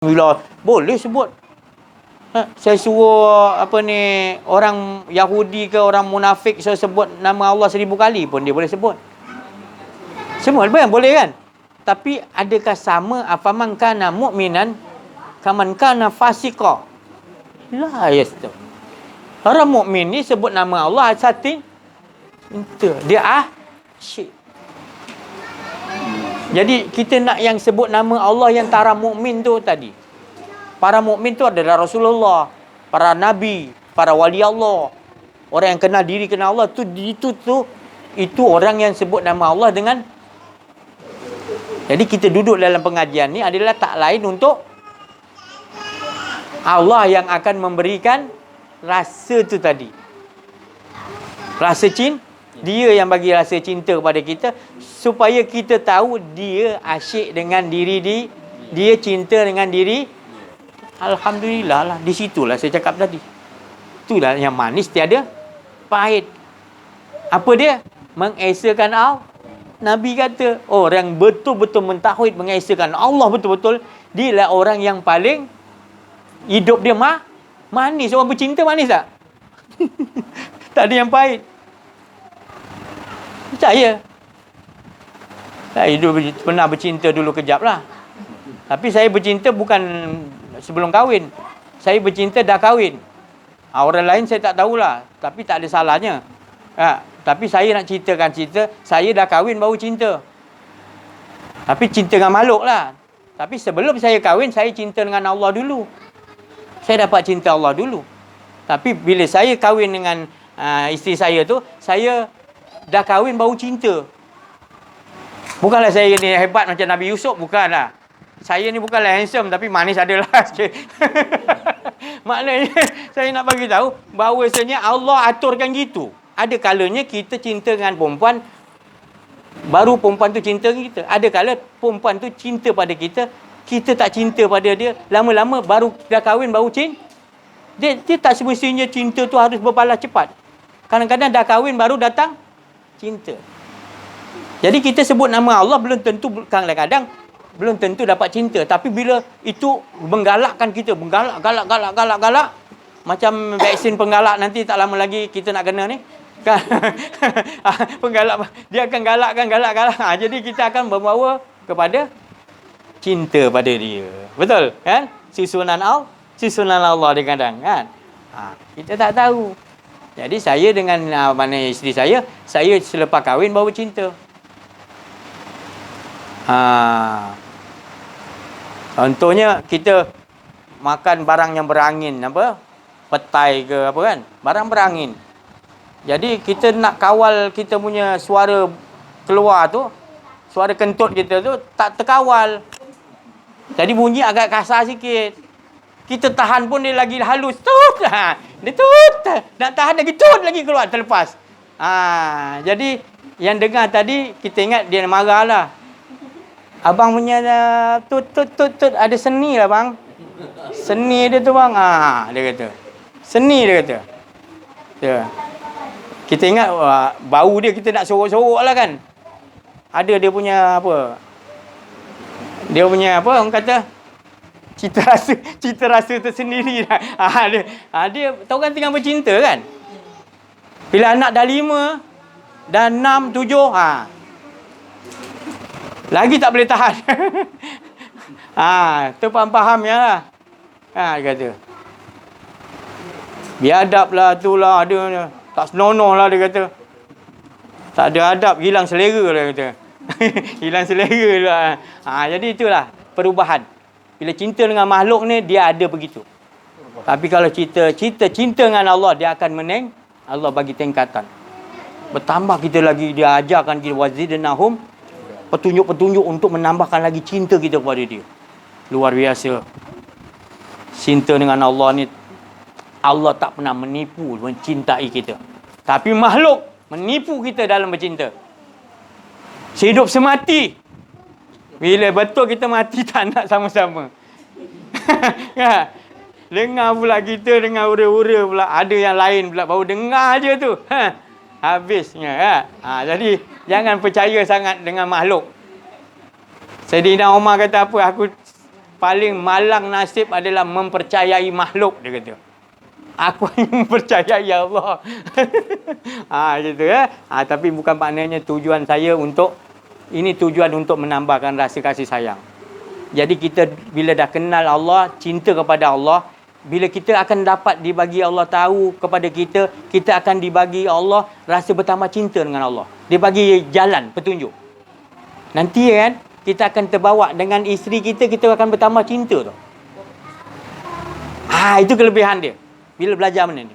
Bila boleh sebut. Saya suruh orang Yahudi ke orang munafik saya sebut nama Allah 1000 kali pun dia boleh sebut. Semua boleh kan? Tapi adakah sama afaman kana mu'minan kaman kana fasiqa? La yastu. Orang mukmin ni sebut nama Allah satu dia syik. Jadi kita nak yang sebut nama Allah yang tara mukmin tu tadi. Para mukmin tu adalah Rasulullah, para nabi, para wali Allah. Orang yang kenal diri, kenal Allah itu orang yang sebut nama Allah dengan. Jadi kita duduk dalam pengajian ni adalah tak lain untuk Allah yang akan memberikan rasa tu tadi. Rasa cinta, dia yang bagi rasa cinta kepada kita supaya kita tahu dia asyik dengan diri dia cinta dengan diri. Alhamdulillah lah, di situlah saya cakap tadi. Itulah yang manis tiada pahit. Apa dia? Mengesakan Allah. Nabi kata, orang betul-betul mentauhid mengesakan Allah betul-betul, dialah orang yang paling hidup dia manis. Orang bercinta manis tak? Tak ada yang pahit. Percaya. Saya pernah bercinta dulu kejap lah. Tapi saya bercinta bukan sebelum kahwin. Saya bercinta dah kahwin. Orang lain saya tak tahulah. Tapi tak ada salahnya. Tapi saya nak ceritakan cerita, saya dah kahwin baru cinta. Tapi cinta dengan makhluk lah. Tapi sebelum saya kahwin, saya cinta dengan Allah dulu. Saya dapat cinta Allah dulu. Tapi bila saya kahwin dengan isteri saya tu, saya dah kahwin baru cinta. Bukanlah saya ni hebat macam Nabi Yusuf, bukanlah. Saya ni bukanlah handsome tapi manis adalah. Maknanya saya nak bagi tahu bahawasanya Allah aturkan gitu. Ada kalanya kita cinta dengan perempuan, baru perempuan tu cinta kita. Ada kala perempuan tu cinta pada kita, kita tak cinta pada dia. Lama-lama baru dah kahwin baru cinta. Dia tak semestinya cinta tu harus berbalas cepat. Kadang-kadang dah kahwin baru datang cinta. Jadi kita sebut nama Allah belum tentu, kadang-kadang belum tentu dapat cinta. Tapi bila itu menggalakkan kita, galak. Macam vaksin penggalak nanti tak lama lagi kita nak kena ni. Penggalak, dia akan galak. Jadi kita akan membawa kepada cinta pada dia. Betul kan? Susunan Allah dia kadang kan. Kita tak tahu. Jadi saya dengan isteri saya selepas kahwin baru cinta. Contohnya kita makan barang yang berangin, petai ke apa kan, barang berangin. Jadi kita nak kawal kita punya suara keluar tu, suara kentut kita tu tak terkawal. Jadi bunyi agak kasar sikit. Kita tahan pun dia lagi halus. Dia nak tahan lagi lagi keluar terlepas. Jadi yang dengar tadi kita ingat dia marah lah. Abang punya tut ada seni lah bang. Seni dia tu bang. Dia kata. Seni dia kata. Kita ingat bau dia kita nak sorok-sorok lah kan. Ada dia punya apa? Dia punya apa orang kata? Cita rasa tersendiri lah. Dia tahu kan tengah bercinta kan. Bila anak dah 5, dah 6, 7, lagi tak boleh tahan. Tu faham ya lah. Dia kata. Biadab lah tu lah. Dia tak senonoh lah dia kata. Tak ada adab, hilang selera lah dia kata. Hilang selera lah. Jadi itulah perubahan. Bila cinta dengan makhluk ni, dia ada begitu. Tapi kalau cinta dengan Allah, dia akan Allah bagi tingkatan. Bertambah kita lagi, dia ajarkan kita wazidnahum, petunjuk-petunjuk untuk menambahkan lagi cinta kita kepada dia. Luar biasa. Cinta dengan Allah ni, Allah tak pernah menipu, mencintai kita. Tapi makhluk menipu kita dalam bercinta. Sehidup semati. Bila betul kita mati tak nak sama-sama. Dengar pula kita dengan ura-ura pula. Ada yang lain pula baru dengar je tu. Habisnya. Jadi jangan percaya sangat dengan makhluk. Sayyidina Umar kata apa? paling malang nasib adalah mempercayai makhluk, dia kata. Aku hanya mempercayai Allah. Gitu ya. Tapi bukan maknanya tujuan saya untuk, ini tujuan untuk menambahkan rasa kasih sayang. Jadi kita bila dah kenal Allah, cinta kepada Allah, bila kita akan dapat dibagi Allah tahu kepada kita, kita akan dibagi Allah rasa bertambah cinta dengan Allah. Dia bagi jalan, petunjuk. Nanti kan, kita akan terbawa dengan isteri kita, kita akan bertambah cinta tu. Itu kelebihan dia. Bila belajar benda ni.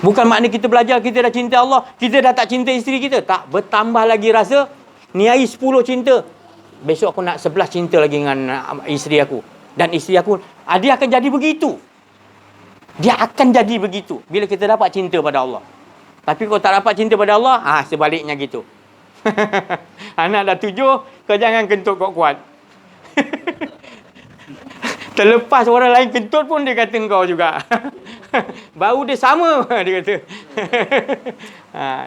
Bukan makna kita belajar, kita dah cinta Allah, kita dah tak cinta isteri kita. Tak, bertambah lagi rasa. Ni hari 10 cinta. Besok aku nak 11 cinta lagi dengan isteri aku. Dan isteri aku, dia akan jadi begitu. Dia akan jadi begitu bila kita dapat cinta pada Allah. Tapi kalau tak dapat cinta pada Allah, sebaliknya gitu. Anak dah 7, kau jangan kentut kuat-kuat. Terlepas orang lain kentut pun dia kata engkau juga. Bau dia sama, dia kata.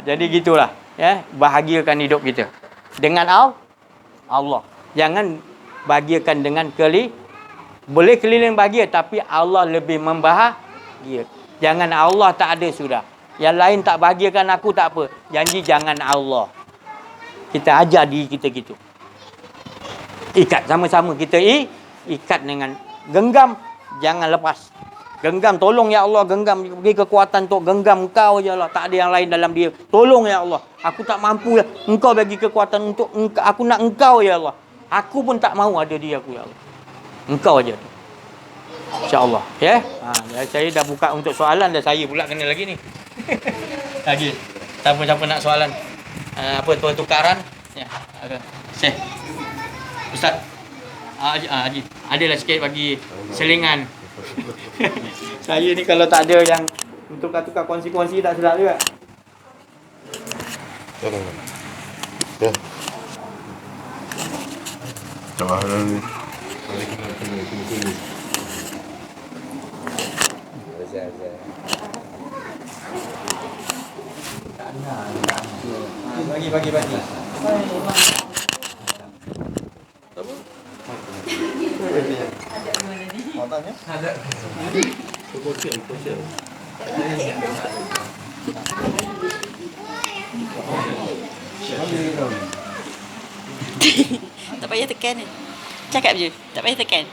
Jadi gitulah, ya, bahagiakan hidup kita dengan Allah. Jangan bahagiakan dengan boleh keliling bahagia, tapi Allah lebih membahagia. Jangan Allah tak ada sudah. Yang lain tak bahagiakan aku tak apa. Janji jangan Allah. Kita ajar diri kita gitu. Ikat sama-sama kita ikat dengan genggam, jangan lepas. Genggam, tolong ya Allah, genggam, bagi kekuatan untuk genggam engkau ya Allah. Tak ada yang lain dalam dia. Tolong ya Allah. Aku tak mampu ya. Engkau bagi kekuatan untuk aku nak engkau ya Allah. Aku pun tak mahu ada dia aku ya Allah. Engkau aja. InsyaAllah. Ya. Saya dah buka untuk soalan dah, saya pula kena lagi ni. Lagi. Siapa-siapa nak soalan? Tukaran? Ya. Syekh. Ustaz. Haji. Adalah sikit bagi selingan. Saya ni kalau tak ada yang untuk tukar kongsi-kongsi tak sedap juga. Ya. Soalan ni. Bagi. Mau tanya? Ada. Kecil. Tak payah tekan ni. Cakap je. Tak payah tekan.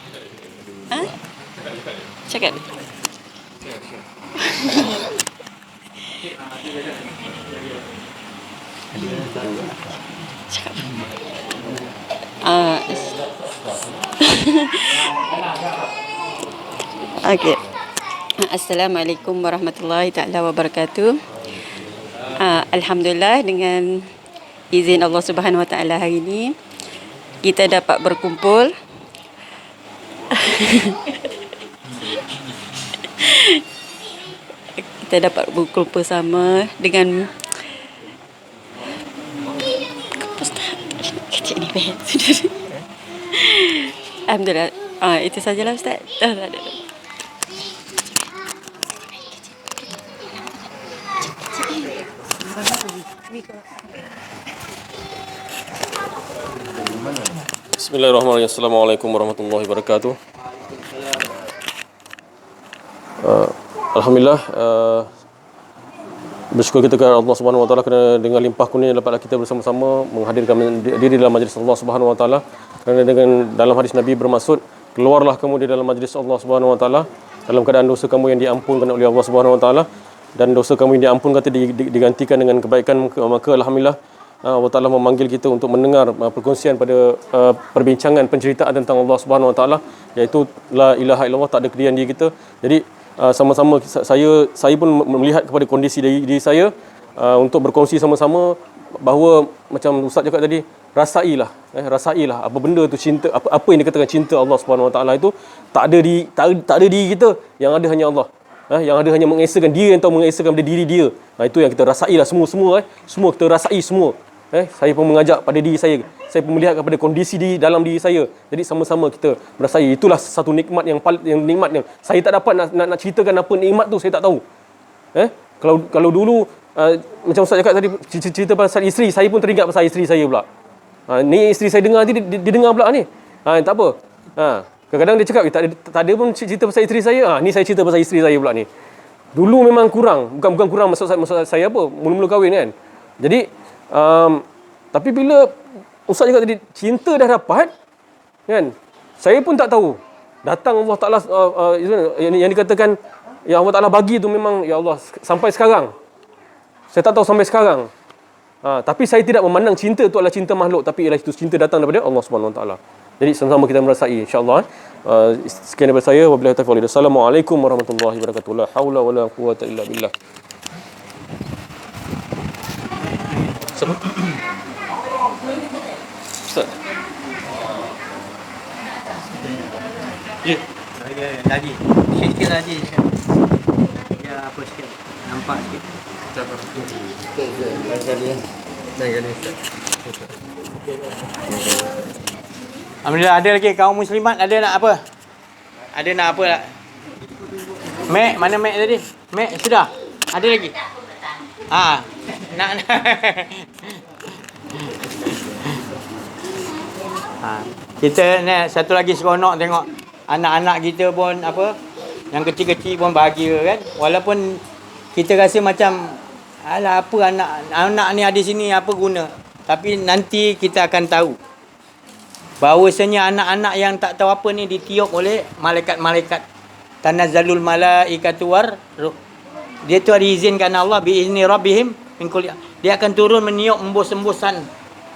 Cakap. Cakap. Okey. Assalamualaikum warahmatullahi taala wabarakatuh. Alhamdulillah, dengan izin Allah Subhanahu wa taala hari ini kita dapat berkumpul. Kita dapat berkumpul sama dengan kecil ni. Alhamdulillah. Itu sajalah Ustaz. Bismillahirrahmanirrahim. Assalamualaikum warahmatullahi wabarakatuh. Alhamdulillah, bersyukur kita kepada Allah Subhanahu wa taala kerana dengan limpah kurnia dapatlah kita bersama-sama menghadirkan diri dalam majlis Allah Subhanahu wa taala. Kerana dengan dalam hadis Nabi bermaksud, keluarlah kamu di dalam majlis Allah Subhanahu wa taala dalam keadaan dosa kamu yang diampunkan oleh Allah Subhanahu wa taala, dan dosa kamu yang diampunkan digantikan dengan kebaikan, maka alhamdulillah Allah Ta'ala memanggil kita untuk mendengar perkongsian pada perbincangan penceritaan tentang Allah Subhanahu Wa Ta'ala, iaitu la ilaha illallah, tak ada kedirian diri kita. Jadi sama-sama saya pun melihat kepada kondisi diri saya untuk berkongsi sama-sama bahawa macam Ustaz cakap tadi, rasailah apa benda tu cinta, apa yang dikatakan cinta Allah Subhanahu Wa Ta'ala itu tak ada diri kita, yang ada hanya Allah. Yang ada hanya mengesakan dia yang tahu mengesakan pada diri dia. Itu yang kita rasailah semua kita rasai semua. Saya pun mengajak pada diri saya pun melihat kepada kondisi di dalam diri saya. Jadi sama-sama kita merasai. Itulah satu nikmat yang nikmat yang saya tak dapat nak ceritakan apa nikmat tu, saya tak tahu. Kalau dulu macam Ustaz cakap tadi cerita pasal isteri, saya pun teringat pasal isteri saya pula. Ni isteri saya dengar nanti dia dengar pula ni. Tak apa. Kadang-kadang dia cakap, tak ada pun cerita pasal isteri saya. Ni saya cerita pasal isteri saya pula ni. Dulu memang kurang. Bukan kurang maksud saya apa. Mula-mula kahwin kan. Jadi, tapi bila Ustaz cakap tadi, cinta dah dapat, kan? Saya pun tak tahu. Datang Allah Ta'ala, yang dikatakan, yang Allah Ta'ala bagi tu memang, ya Allah, sampai sekarang. Saya tak tahu sampai sekarang. Tapi saya tidak memandang cinta tu adalah cinta makhluk, tapi ialah itu cinta datang daripada Allah Subhanahu Wa Ta'ala. Jadi sama-sama kita merasai, insya-Allah. Sekian daripada saya. Wabillahi taufiq. Assalamualaikum warahmatullahi wabarakatuh. La haula wala quwwata illa billah. Siapa? Ustaz. Ya. Lagi. Sikit lagi. Ya, apa sikit. Nampak sikit. Alhamdulillah, ada lagi kaum muslimat ada nak apa? Ada nak apa tak? Mek, mana Mek tadi? Mek sudah? Ada lagi? Nak. Kita ni satu lagi seronok tengok anak-anak kita pun apa, yang kecil-kecil pun bahagia kan. Walaupun kita rasa macam alah apa anak ni ada sini apa guna. Tapi nanti kita akan tahu bahawasanya anak-anak yang tak tahu apa ni ditiup oleh malaikat-malaikat. Tanazzalul malaikatu war ruh. Dia tu diizinkan Allah biizni rabbihim min kulli. Dia akan turun meniup embus-embusan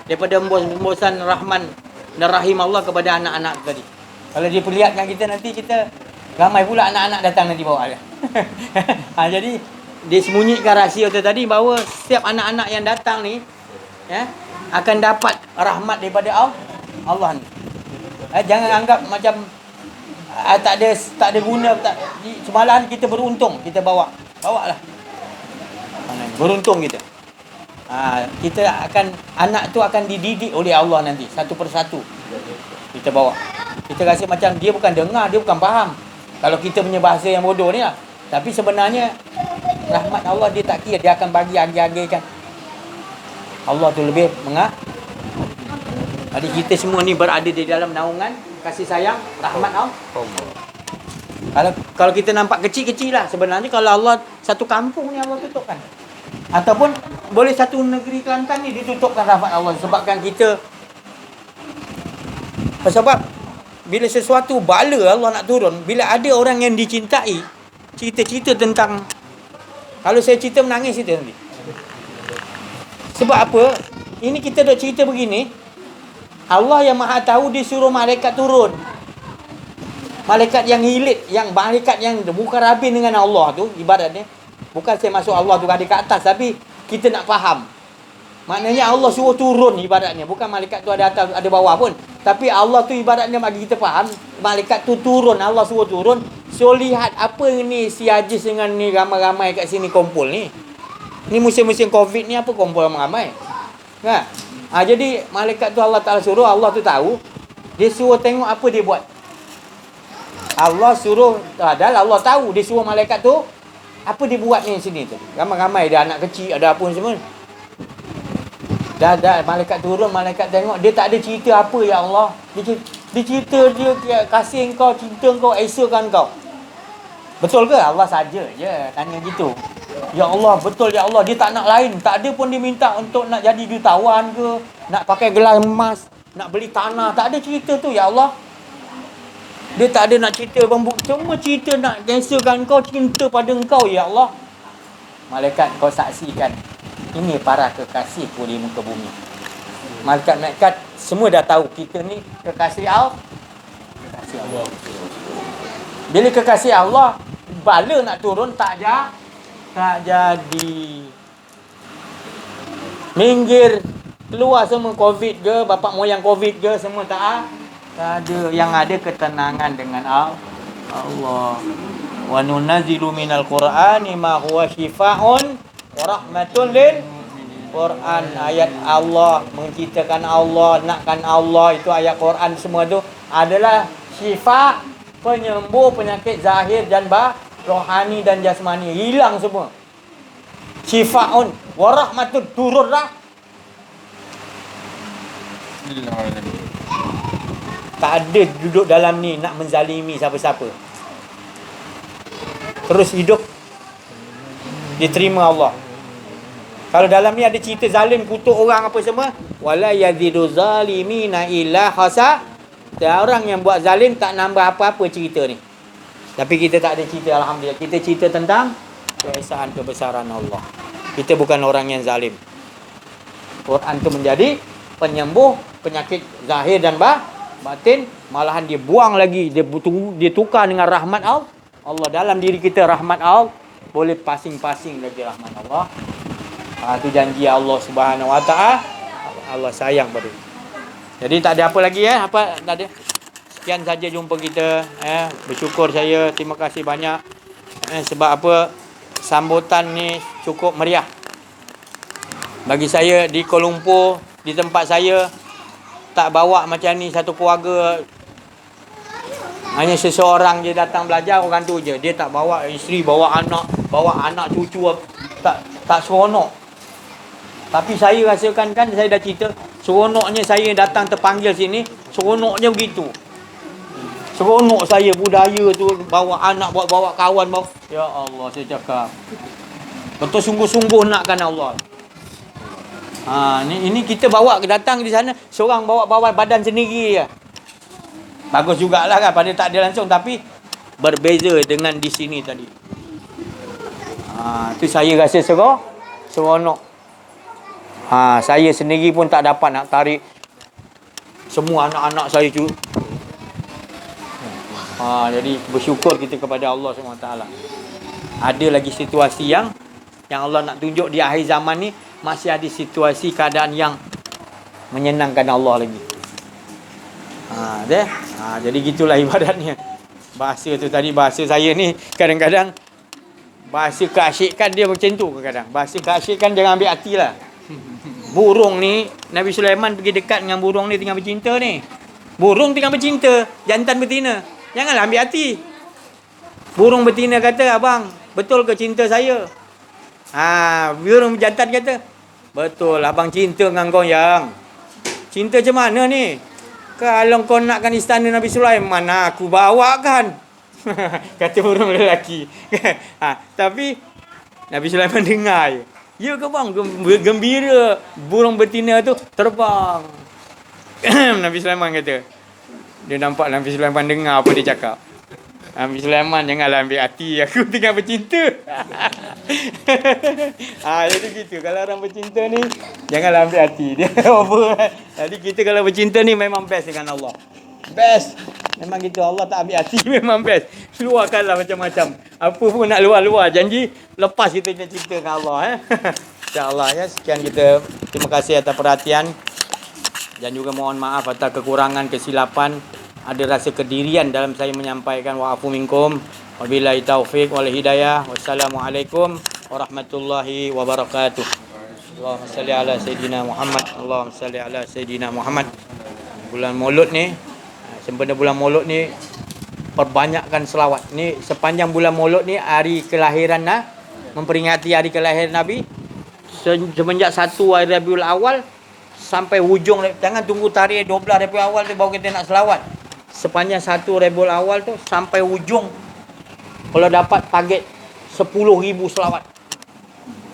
daripada embus-embusan Rahman dan Rahim Allah kepada anak-anak tadi. Kalau dia perlihatkan kita, nanti kita ramai pula anak-anak datang nanti bawa dia. Jadi dia sembunyikan rahsia tu tadi bahawa setiap anak-anak yang datang ni akan dapat rahmat daripada Allah ni. Jangan anggap macam tak ada guna. Semalam kita beruntung, kita bawa lah. Beruntung kita. Kita akan, anak tu akan dididik oleh Allah nanti satu persatu. Kita bawa. Kita rasa macam dia bukan dengar, dia bukan faham. Kalau kita punya bahasa yang bodoh ni lah. Tapi sebenarnya rahmat Allah dia tak kira, dia akan bagi agih-agihkan. Allah tu lebih Jadi kita semua ni berada di dalam naungan kasih sayang rahmat Allah. Kalau kita nampak kecil-kecil lah, sebenarnya kalau Allah satu kampung ni Allah tutupkan. Ataupun boleh satu negeri Kelantan ni ditutupkan rahmat Allah sebabkan kita. Sebab bila sesuatu bala Allah nak turun, bila ada orang yang dicintai, cerita-cerita tentang, kalau saya cerita menangis cerita nanti. Sebab apa? Ini kita duk cerita begini, Allah yang Maha Tahu dia suruh malaikat turun. Malaikat yang hilit, malaikat yang bukan rabin dengan Allah tu ibaratnya. Bukan saya masuk Allah tu ada kat atas, tapi kita nak faham. Maknanya Allah suruh turun ibaratnya. Bukan malaikat tu ada atas, ada bawah pun. Tapi Allah tu ibaratnya bagi kita faham, malaikat tu turun, Allah suruh turun. So lihat apa ni si Hajiz dengan ni ramai-ramai kat sini kumpul ni. Ni musim-musim Covid ni apa kumpul ramai-ramai. Kan? Jadi malaikat tu Allah Ta'ala suruh, Allah tu tahu. Dia suruh tengok apa dia buat. Allah suruh, dah Allah tahu, dia suruh malaikat tu apa dia buat ni sini tu. Ramai-ramai dia anak kecil, ada apa semua. Dah malaikat turun, malaikat tengok, dia tak ada cerita apa ya Allah. Dia cerita dia kasih engkau, cinta engkau, esakan engkau. Betul ke? Allah saja je tanya gitu. Ya Allah, betul ya Allah. Dia tak nak lain. Tak ada pun dia minta untuk nak jadi jutawan ke, nak pakai gelas emas, nak beli tanah. Tak ada cerita tu ya Allah. Dia tak ada nak cerita bambu. Cuma cerita nak esakan engkau, cinta pada engkau ya Allah. Malaikat kau saksikan. Ini para kekasihku di muka bumi. Malaikat-malaikat semua dah tahu kita ni kekasih Allah. Kekasih Allah. Bila kekasih Allah, bala nak turun tak jadi. Minggir, keluar semua Covid ke, bapak moyang Covid ke, semua tak ada. Yang ada ketenangan dengan Allah. Wa nunazzilu minal Qur'ani ma huwa syifaa'un wa rahmatun lil Quran. Ayat Allah, menciptakan Allah, nakkan Allah, itu ayat Quran semua tu adalah syifa', penyembuh penyakit zahir dan rohani dan jasmani. Hilang semua. Syifa'un wa rahmatun, turunlah. Tak ada duduk dalam ni nak menzalimi siapa-siapa. Terus hidup diterima Allah. Kalau dalam ni ada cerita zalim, kutuk orang apa semua, wala yazidu zalimina illa khasa. Orang yang buat zalim tak nambah apa-apa cerita ni. Tapi kita tak ada cerita, alhamdulillah. Kita cerita tentang keesaan kebesaran Allah. Kita bukan orang yang zalim. Quran tu menjadi penyembuh penyakit zahir dan batin. Malahan dia buang lagi, dia tukar dengan rahmat Allah. Dalam diri kita rahmat Allah, boleh pasing-pasing lagi rahmat Allah. Itu janji Allah Subhanahu Wa Taala. Allah sayang pada. Jadi tak ada apa lagi apa tak ada. Sekian saja jumpa kita bersyukur saya, terima kasih banyak sebab apa sambutan ni cukup meriah. Bagi saya di Kuala Lumpur, di tempat saya tak bawa macam ni satu keluarga. Hanya seseorang je datang belajar, orang tu je. Dia tak bawa isteri, bawa anak cucu, tak seronok. Tapi saya rasakan kan, saya dah cerita, seronoknya saya datang terpanggil sini, seronoknya begitu. Seronok saya budaya tu, bawa anak, bawa kawan, bawa. Ya Allah, saya cakap. Betul sungguh-sungguh nakkan Allah. Ini kita bawa datang di sana, seorang bawa badan sendiri je. Bagus jugalah kan, pada tak ada langsung, tapi berbeza dengan di sini tadi. Tu saya rasa seronok. Saya sendiri pun tak dapat nak tarik semua anak-anak saya tu. Jadi bersyukur kita kepada Allah SWT. Ada lagi situasi yang Allah nak tunjuk di akhir zaman ni, masih ada situasi keadaan yang menyenangkan Allah lagi. Jadi gitulah ibaratnya. Bahasa tu tadi, bahasa saya ni kadang-kadang bahasa keasyikan dia macam tu kadang-kadang. Bahasa keasyikan jangan ambil hati lah. Burung ni, Nabi Sulaiman pergi dekat dengan burung ni tengah bercinta ni. Burung tengah bercinta, jantan betina. Janganlah ambil hati. Burung betina kata, abang, betul ke cinta saya? Burung jantan kata, betul, abang cinta dengan kau yang. Cinta macam mana ni? Kalau kau nakkan istana Nabi Sulaiman, aku bawakan. Kata burung lelaki. Tapi Nabi Sulaiman dengar je. Ya ke bang, gembira burung betina tu terbang. Nabi Sulaiman kata, dia nampak Nabi Sulaiman dengar apa dia cakap. Nabi Sulaiman, janganlah ambil hati, aku tengah bercinta. Jadi gitu, kalau orang bercinta ni janganlah ambil hati. Dia over. Jadi kita kalau bercinta ni memang best dengan Allah. Best. Memang gitu, Allah tak ambil hati, memang best. Luarkanlah macam-macam. Apa pun nak luar-luar. Janji lepas kita cinta dengan Allah. InsyaAllah ya. Sekian kita. Terima kasih atas perhatian. Dan juga mohon maaf atas kekurangan, kesilapan. Ada rasa kedirian dalam saya menyampaikan. Wa'afu minkum. Wabillahi taufiq wal hidayah. Wassalamualaikum warahmatullahi wabarakatuh. Allahumma salli ala Sayyidina Muhammad. Allahumma salli ala Sayyidina Muhammad. Bulan Maulud ni, sempena bulan Maulud ni, perbanyakkan selawat. Ni sepanjang bulan Maulud ni, hari kelahiran memperingati hari kelahiran Nabi. Semenjak 1 hari Rabiul Awal sampai hujung, jangan tunggu tarikh 12 Rabiul Awal tu baru kita nak selawat. Sepanjang 1 Rabiul Awal tu sampai hujung, kalau dapat target 10,000 selawat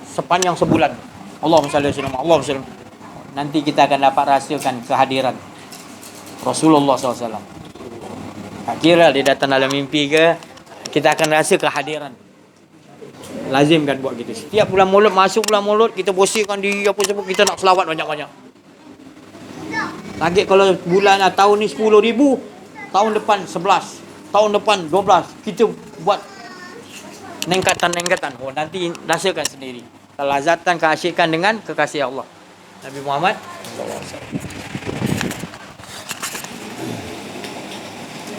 sepanjang sebulan. Allahumma salli alaihi wasallam. Nanti kita akan dapat rasakan kehadiran Rasulullah SAW. Kira dia datang dalam mimpi ke, kita akan rasa kehadiran. Lazimkan buat kita. Setiap bulan Maulud, masuk bulan Maulud, kita bersihkan diri apa semua, kita nak selawat banyak-banyak. Target kalau bulan tahun ni 10,000, tahun depan 11, tahun depan 12, kita buat nengkatan. Nanti rasakan sendiri kelazatan, keasyikan dengan kekasih Allah Nabi Muhammad SAW.